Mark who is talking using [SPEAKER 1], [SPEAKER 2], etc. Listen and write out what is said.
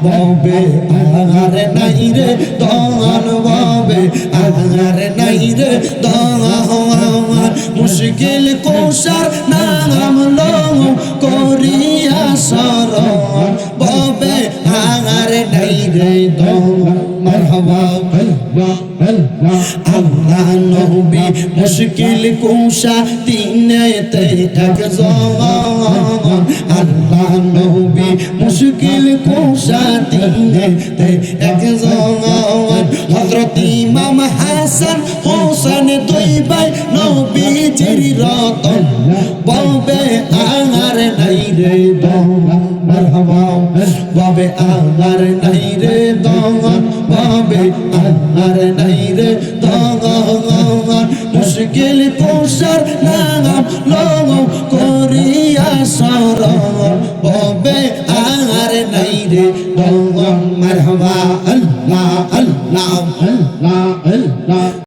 [SPEAKER 1] ববে আর নাই রে দয়াল ববে আর নাই রে দয়াল মুশকিল কোশার নাম লো করিয়া শরণ ববে আর নাই রে দয়াল মারহাবা আল্লাহ নবী মুশকিল কুশা তিনেতে একজন আল্লাহ নবী মুশকিল কুশা তিনেতে একজন হযরত ইমাম হাসান হোসেন দুই ভাই নবীজির রতন বলবে আর নাই রে দয়াল মারহাবা ববে আর নাই রে দয়াল ববে আর নাই রে দয়াল মুশকিল কুশার নাম লো করিয়া শরণ ববে আর নাই রে দয়াল মারহাবা আল্লাহ আল্লাহ আল্লাহ আল্লাহ